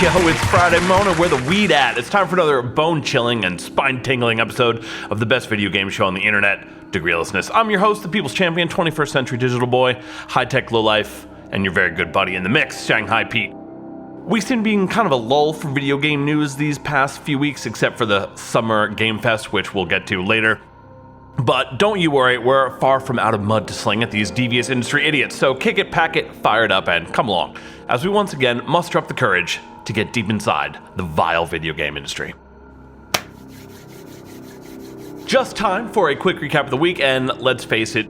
Yo, it's Friday morning, where the weed at? It's time for another bone-chilling and spine-tingling episode of the best video game show on the internet, DEGREELESSNESS. I'm your host, the People's Champion, 21st Century Digital Boy, high-tech lowlife, and your very good buddy in the mix, Shanghai Pete. We seem to be in kind of a lull for video game news these past few weeks, except for the Summer Game Fest, which we'll get to later. But don't you worry, we're far from out of mud to sling at these devious industry idiots, so kick it, pack it, fire it up, and come along, as we once again muster up the courage to get deep inside the vile video game industry. Just time for a quick recap of the week, and let's face it,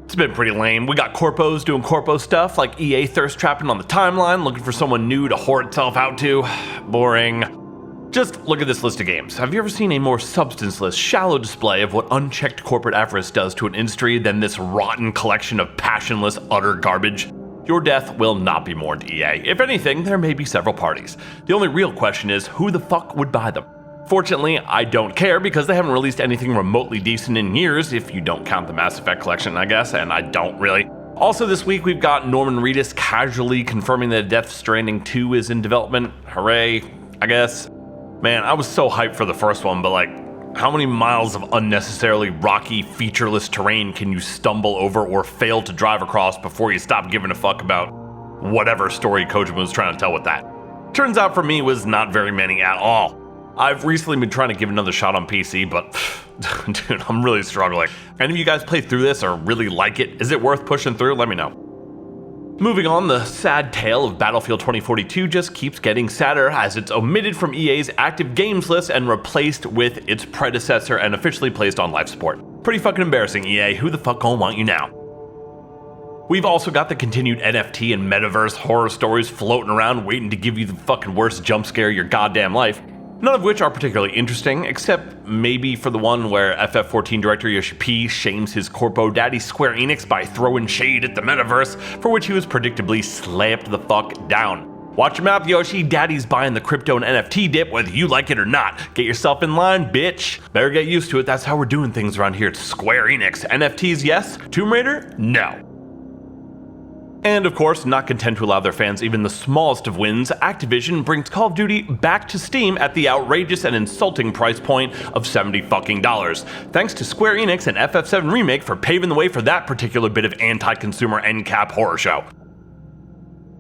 it's been pretty lame. We got corpos doing corpo stuff, like EA thirst trapping on the timeline, looking for someone new to whore itself out to. Boring. Just look at this list of games. Have you ever seen a more substanceless, shallow display of what unchecked corporate avarice does to an industry than this rotten collection of passionless, utter garbage? Your death will not be mourned, EA. If anything, there may be several parties. The only real question is, who the fuck would buy them? Fortunately, I don't care because they haven't released anything remotely decent in years, if you don't count the Mass Effect collection, I guess, and I don't really. Also this week, we've got Norman Reedus casually confirming that Death Stranding 2 is in development. Hooray, I guess. Man, I was so hyped for the first one, but like, how many miles of unnecessarily rocky, featureless terrain can you stumble over or fail to drive across before you stop giving a fuck about whatever story Kojima was trying to tell with that? Turns out for me, it was not very many at all. I've recently been trying to give another shot on PC, but dude, I'm really struggling. Any of you guys play through this or really like it? Is it worth pushing through? Let me know. Moving on, the sad tale of Battlefield 2042 just keeps getting sadder as it's omitted from EA's active games list and replaced with its predecessor and officially placed on life support. Pretty fucking embarrassing, EA. Who the fuck gon' want you now? We've also got the continued NFT and metaverse horror stories floating around waiting to give you the fucking worst jump scare of your goddamn life. None of which are particularly interesting, except maybe for the one where FF14 director Yoshi P shames his corpo daddy Square Enix by throwing shade at the metaverse, for which he was predictably slapped the fuck down. Watch your mouth, Yoshi. Daddy's buying the crypto and NFT dip whether you like it or not. Get yourself in line, bitch. Better get used to it. That's how we're doing things around here at Square Enix. NFTs, yes. Tomb Raider, no. And of course, not content to allow their fans even the smallest of wins, Activision brings Call of Duty back to Steam at the outrageous and insulting price point of $70 fucking. Thanks to Square Enix and FF7 Remake for paving the way for that particular bit of anti-consumer end-cap horror show.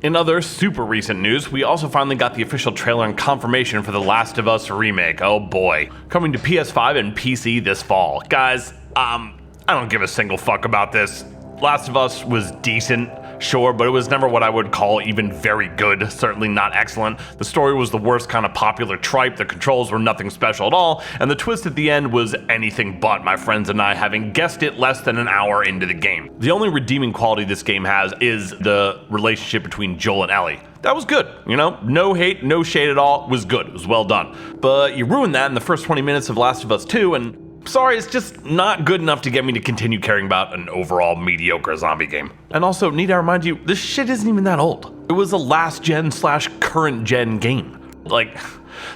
In other super recent news, we also finally got the official trailer and confirmation for The Last of Us Remake. Oh boy. Coming to PS5 and PC this fall. Guys, I don't give a single fuck about this. Last of Us was decent. Sure, but it was never what I would call even very good, certainly not excellent. The story was the worst kind of popular tripe, the controls were nothing special at all, and the twist at the end was anything but, my friends and I having guessed it less than an hour into the game. The only redeeming quality this game has is the relationship between Joel and Ellie. That was good, you know? No hate, no shade at all, it was good, it was well done. But you ruined that in the first 20 minutes of Last of Us 2, and sorry, it's just not good enough to get me to continue caring about an overall mediocre zombie game. And also, need I remind you, this shit isn't even that old. It was a last-gen / current-gen game. Like,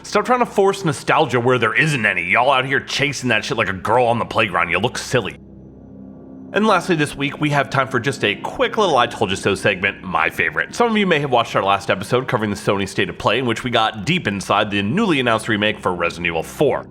stop trying to force nostalgia where there isn't any. Y'all out here chasing that shit like a girl on the playground. You look silly. And lastly this week, we have time for just a quick little I Told You So segment, my favorite. Some of you may have watched our last episode covering the Sony State of Play, in which we got deep inside the newly announced remake for Resident Evil 4.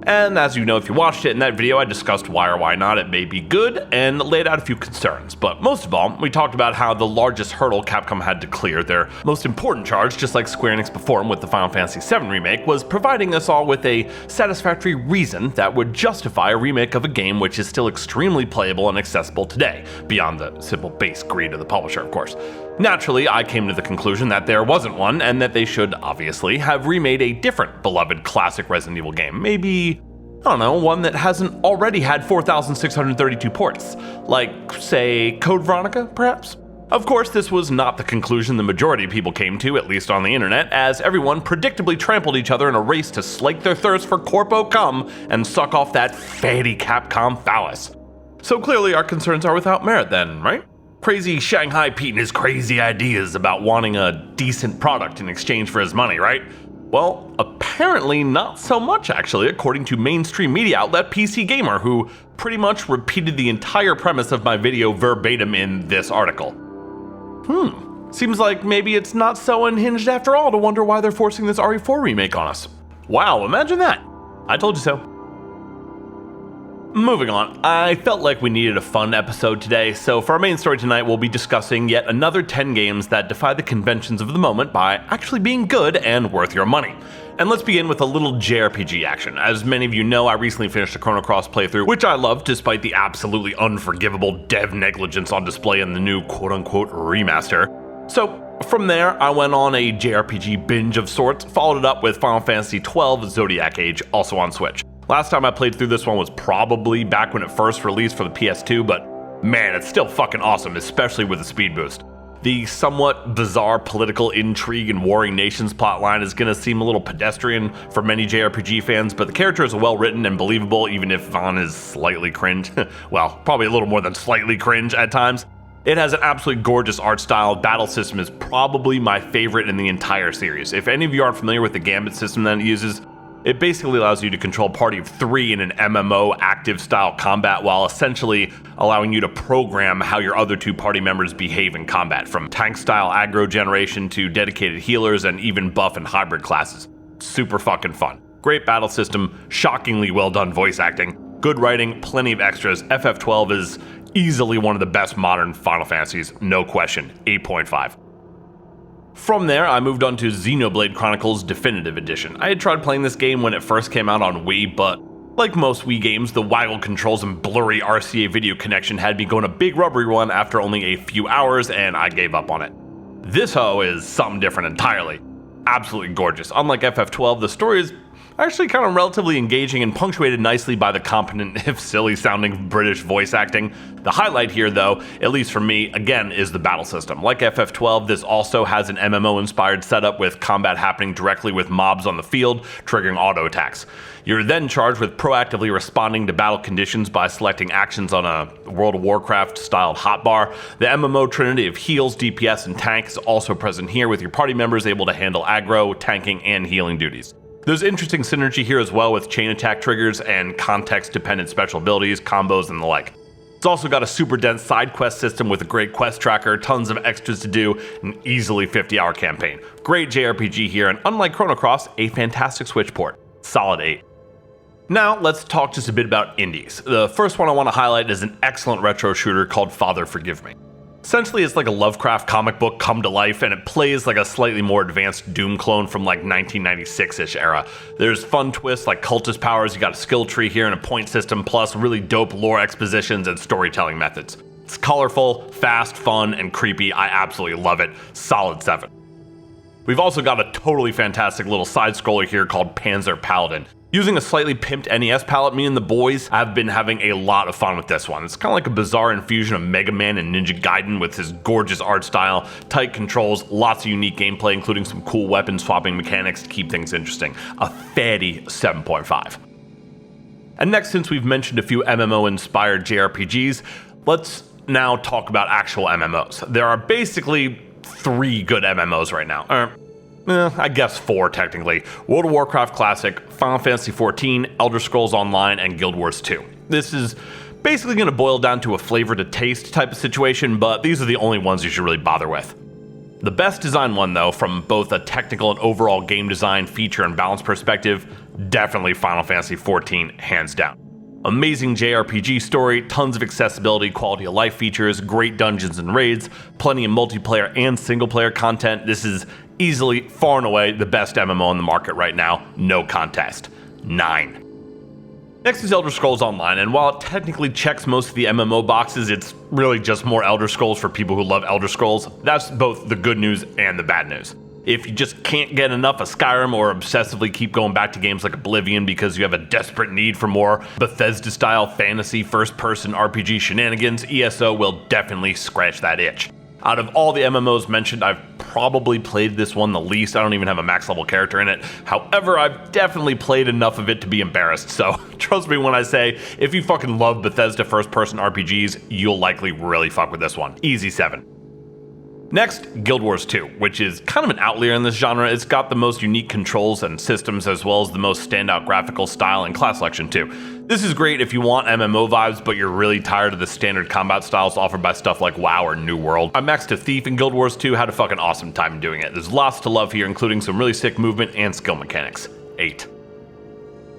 And as you know, if you watched it in that video, I discussed why or why not it may be good and laid out a few concerns. But most of all, we talked about how the largest hurdle Capcom had to clear, their most important charge, just like Square Enix performed with the Final Fantasy VII Remake, was providing us all with a satisfactory reason that would justify a remake of a game which is still extremely playable and accessible today, beyond the simple base greed of the publisher, of course. Naturally, I came to the conclusion that there wasn't one, and that they should, obviously, have remade a different beloved classic Resident Evil game. Maybe, I don't know, one that hasn't already had 4,632 ports. Like, say, Code Veronica, perhaps? Of course, this was not the conclusion the majority of people came to, at least on the internet, as everyone predictably trampled each other in a race to slake their thirst for corpo cum and suck off that fatty Capcom phallus. So clearly our concerns are without merit then, right? Crazy Shanghai Pete and his crazy ideas about wanting a decent product in exchange for his money, right? Well, apparently not so much actually, according to mainstream media outlet PC Gamer, who pretty much repeated the entire premise of my video verbatim in this article. Seems like maybe it's not so unhinged after all to wonder why they're forcing this RE4 remake on us. Wow, imagine that. I told you so. Moving on, I felt like we needed a fun episode today, so for our main story tonight we'll be discussing yet another 10 games that defy the conventions of the moment by actually being good and worth your money. And let's begin with a little JRPG action. As many of you know, I recently finished a Chrono Cross playthrough, which I loved despite the absolutely unforgivable dev negligence on display in the new quote-unquote remaster. So from there, I went on a JRPG binge of sorts, followed it up with Final Fantasy XII Zodiac Age, also on Switch. Last time I played through this one was probably back when it first released for the PS2, but man, it's still fucking awesome, especially with the speed boost. The somewhat bizarre political intrigue and warring nations plotline is gonna seem a little pedestrian for many JRPG fans, but the characters are well written and believable, even if Vaan is slightly cringe. Well, probably a little more than slightly cringe at times. It has an absolutely gorgeous art style. Battle system is probably my favorite in the entire series. If any of you aren't familiar with the Gambit system that it uses, it basically allows you to control a party of 3 in an MMO active style combat while essentially allowing you to program how your other 2 party members behave in combat, from tank style aggro generation to dedicated healers and even buff and hybrid classes. Super fucking fun. Great battle system, shockingly well done voice acting, good writing, plenty of extras. FF12 is easily one of the best modern Final Fantasies, no question, 8.5. From there, I moved on to Xenoblade Chronicles Definitive Edition. I had tried playing this game when it first came out on Wii, but like most Wii games, the waggle controls and blurry RCA video connection had me going a big rubbery one after only a few hours, and I gave up on it. This hoe is something different entirely. Absolutely gorgeous. Unlike FF12, the story is actually kind of relatively engaging and punctuated nicely by the competent, if silly sounding, British voice acting. The highlight here though, at least for me, again, is the battle system. Like FF12, this also has an MMO inspired setup with combat happening directly with mobs on the field, triggering auto attacks. You're then charged with proactively responding to battle conditions by selecting actions on a World of Warcraft styled hotbar. The MMO trinity of heals, DPS, and tank is also present here, with your party members able to handle aggro, tanking, and healing duties. There's interesting synergy here as well with chain attack triggers and context-dependent special abilities, combos, and the like. It's also got a super dense side quest system with a great quest tracker, tons of extras to do, an easily 50-hour campaign. Great JRPG here, and unlike Chrono Cross, a fantastic Switch port. Solid 8. Now, let's talk just a bit about indies. The first one I want to highlight is an excellent retro shooter called Father Forgive Me. Essentially, it's like a Lovecraft comic book come to life, and it plays like a slightly more advanced Doom clone from like 1996-ish era. There's fun twists like cultist powers, you got a skill tree here and a point system, plus really dope lore expositions and storytelling methods. It's colorful, fast, fun, and creepy. I absolutely love it. Solid 7. We've also got a totally fantastic little side-scroller here called Panzer Paladin. Using a slightly pimped NES palette, me and the boys have been having a lot of fun with this one. It's kind of like a bizarre infusion of Mega Man and Ninja Gaiden with his gorgeous art style, tight controls, lots of unique gameplay, including some cool weapon swapping mechanics to keep things interesting. A fatty 7.5. And next, since we've mentioned a few MMO-inspired JRPGs, let's now talk about actual MMOs. There are basically 3 good MMOs right now. I guess 4 technically. World of Warcraft Classic, Final Fantasy XIV, Elder Scrolls Online, and Guild Wars 2. This is basically going to boil down to a flavor to taste type of situation, but these are the only ones you should really bother with. The best design one though, from both a technical and overall game design, feature, and balance perspective, definitely Final Fantasy XIV, hands down. Amazing JRPG story, tons of accessibility, quality of life features, great dungeons and raids, plenty of multiplayer and single player content. This is easily, far and away, the best MMO on the market right now, no contest. 9. Next is Elder Scrolls Online, and while it technically checks most of the MMO boxes, it's really just more Elder Scrolls for people who love Elder Scrolls. That's both the good news and the bad news. If you just can't get enough of Skyrim or obsessively keep going back to games like Oblivion because you have a desperate need for more Bethesda-style fantasy first-person RPG shenanigans, ESO will definitely scratch that itch. Out of all the MMOs mentioned, I've probably played this one the least. I don't even have a max level character in it. However, I've definitely played enough of it to be embarrassed, so trust me when I say, if you fucking love Bethesda first-person RPGs, you'll likely really fuck with this one. Easy 7. Next, Guild Wars 2, which is kind of an outlier in this genre. It's got the most unique controls and systems, as well as the most standout graphical style and class selection too. This is great if you want MMO vibes, but you're really tired of the standard combat styles offered by stuff like WoW or New World. I maxed a Thief in Guild Wars 2, had a fucking awesome time doing it. There's lots to love here, including some really sick movement and skill mechanics. 8.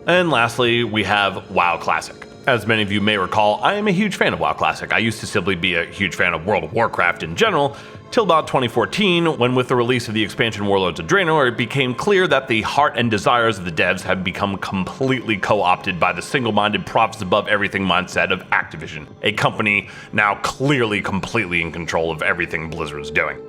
And lastly, we have WoW Classic. As many of you may recall, I am a huge fan of WoW Classic. I used to simply be a huge fan of World of Warcraft in general, till about 2014, when with the release of the expansion Warlords of Draenor, it became clear that the heart and desires of the devs had become completely co-opted by the single-minded profits above everything mindset of Activision, a company now clearly completely in control of everything Blizzard's doing.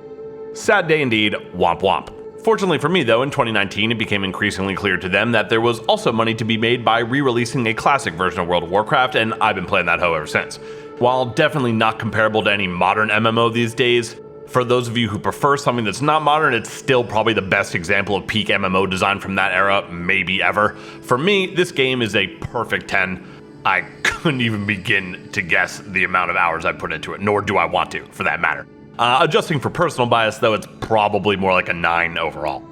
Sad day indeed, womp womp. Fortunately for me though, in 2019 it became increasingly clear to them that there was also money to be made by re-releasing a classic version of World of Warcraft, and I've been playing that hoe ever since. While definitely not comparable to any modern MMO these days, for those of you who prefer something that's not modern, it's still probably the best example of peak MMO design from that era, maybe ever. For me, this game is a perfect 10. I couldn't even begin to guess the amount of hours I put into it, nor do I want to, for that matter. Adjusting for personal bias though, it's probably more like a 9 overall.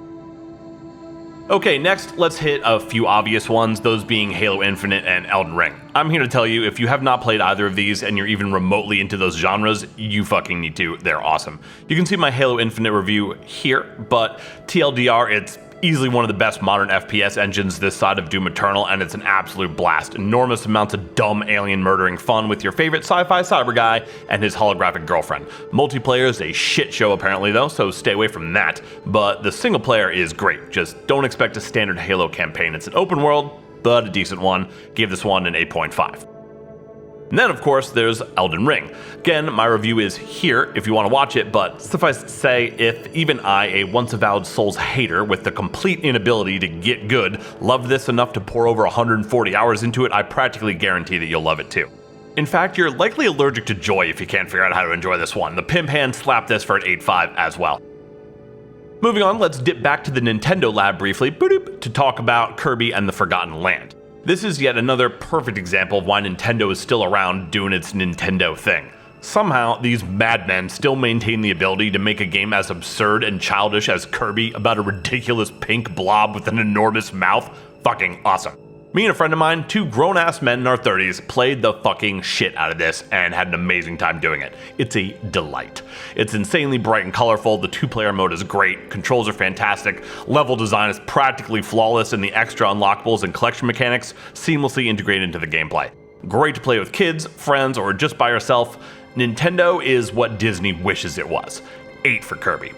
Okay, next let's hit a few obvious ones, those being Halo Infinite and Elden Ring. I'm here to tell you, if you have not played either of these and you're even remotely into those genres, you fucking need to. They're awesome. You can see my Halo Infinite review here, but TLDR, it's easily one of the best modern FPS engines this side of Doom Eternal, and it's an absolute blast. Enormous amounts of dumb alien murdering fun with your favorite sci-fi cyber guy and his holographic girlfriend. Multiplayer is a shit show apparently though, so stay away from that, but the single player is great. Just don't expect a standard Halo campaign. It's an open world, but a decent one. Give this one an 8.5. And then, of course, there's Elden Ring. Again, my review is here if you want to watch it, but suffice to say, if even I, a once avowed Souls hater with the complete inability to get good, loved this enough to pour over 140 hours into it, I practically guarantee that you'll love it too. In fact, you're likely allergic to joy if you can't figure out how to enjoy this one. The pimp hand slapped this for an 8.5 as well. Moving on, let's dip back to the Nintendo lab briefly to talk about Kirby and the Forgotten Land. This is yet another perfect example of why Nintendo is still around doing its Nintendo thing. Somehow, these madmen still maintain the ability to make a game as absurd and childish as Kirby about a ridiculous pink blob with an enormous mouth. Fucking awesome. Me and a friend of mine, two grown-ass men in our 30s, played the fucking shit out of this and had an amazing time doing it. It's a delight. It's insanely bright and colorful, the two-player mode is great, controls are fantastic, level design is practically flawless, and the extra unlockables and collection mechanics seamlessly integrate into the gameplay. Great to play with kids, friends, or just by yourself. Nintendo is what Disney wishes it was. 8 for Kirby.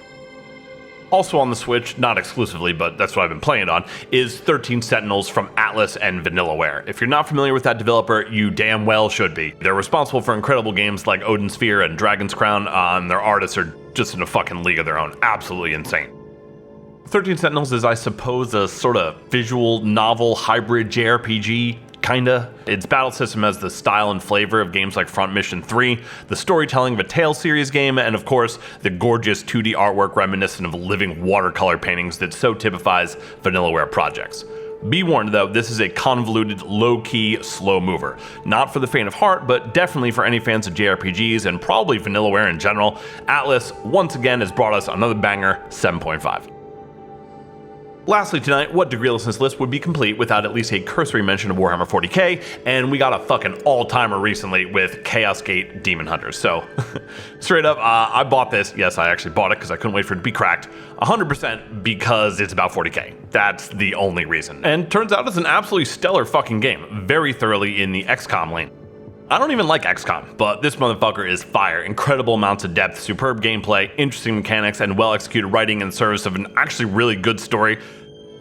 Also on the Switch, not exclusively, but that's what I've been playing it on, is 13 Sentinels from Atlas and Vanillaware. If you're not familiar with that developer, you damn well should be. They're responsible for incredible games like Odin Sphere and Dragon's Crown, and their artists are just in a fucking league of their own. Absolutely insane. 13 Sentinels is, I suppose, a sort of visual novel hybrid JRPG, kinda. Its battle system has the style and flavor of games like Front Mission 3, the storytelling of a Tales series game, and of course, the gorgeous 2D artwork reminiscent of living watercolor paintings that so typifies Vanillaware projects. Be warned though, this is a convoluted, low-key, slow mover. Not for the faint of heart, but definitely for any fans of JRPGs and probably Vanillaware in general. Atlas, once again, has brought us another banger, 7.5. Lastly tonight, what Degreelessness list would be complete without at least a cursory mention of Warhammer 40k, and we got a fucking all-timer recently with Chaos Gate Demon Hunters. So, straight up, I bought this. Yes, I actually bought it because I couldn't wait for it to be cracked. 100% because it's about 40k. That's the only reason. And turns out it's an absolutely stellar fucking game, very thoroughly in the XCOM lane. I don't even like XCOM, but this motherfucker is fire. Incredible amounts of depth, superb gameplay, interesting mechanics, and well-executed writing in service of an actually really good story,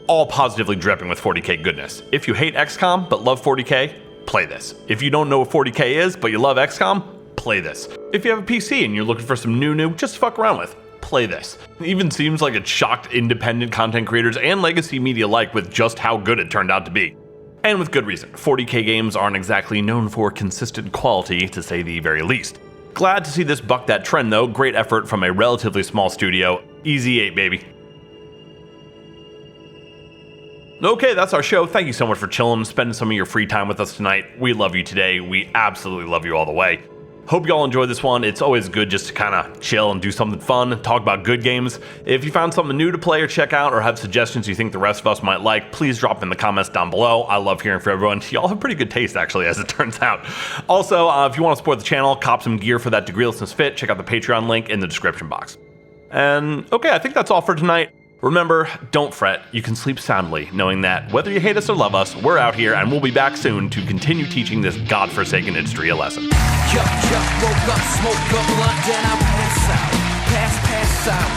all positively dripping with 40k goodness. If you hate XCOM but love 40k, play this. If you don't know what 40k is but you love XCOM, play this. If you have a PC and you're looking for some new just to fuck around with, play this. It even seems like it shocked independent content creators and legacy media alike with just how good it turned out to be. And with good reason. 40k games aren't exactly known for consistent quality, to say the very least. Glad to see this buck that trend though. Great effort from a relatively small studio. Easy 8, baby. Okay, that's our show. Thank you so much for chilling, spending some of your free time with us tonight. We love you today. We absolutely love you all the way. Hope y'all enjoyed this one. It's always good just to kind of chill and do something fun, talk about good games. If you found something new to play or check out, or have suggestions you think the rest of us might like, please drop in the comments down below. I love hearing from everyone. Y'all have pretty good taste, actually, as it turns out. Also, if you want to support the channel, cop some gear for that Degreelessness fit, check out the Patreon link in the description box. And okay, I think that's all for tonight. Remember, don't fret, you can sleep soundly knowing that whether you hate us or love us, we're out here and we'll be back soon to continue teaching this godforsaken industry a lesson. Woke up, smoke up, blunt, then I pass out. Pass out.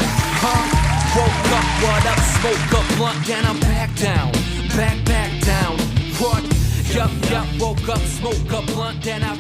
Woke up, what up, smoke up, blunt, then I'm back down. Back down. What? Woke up, smoke up, blunt, then I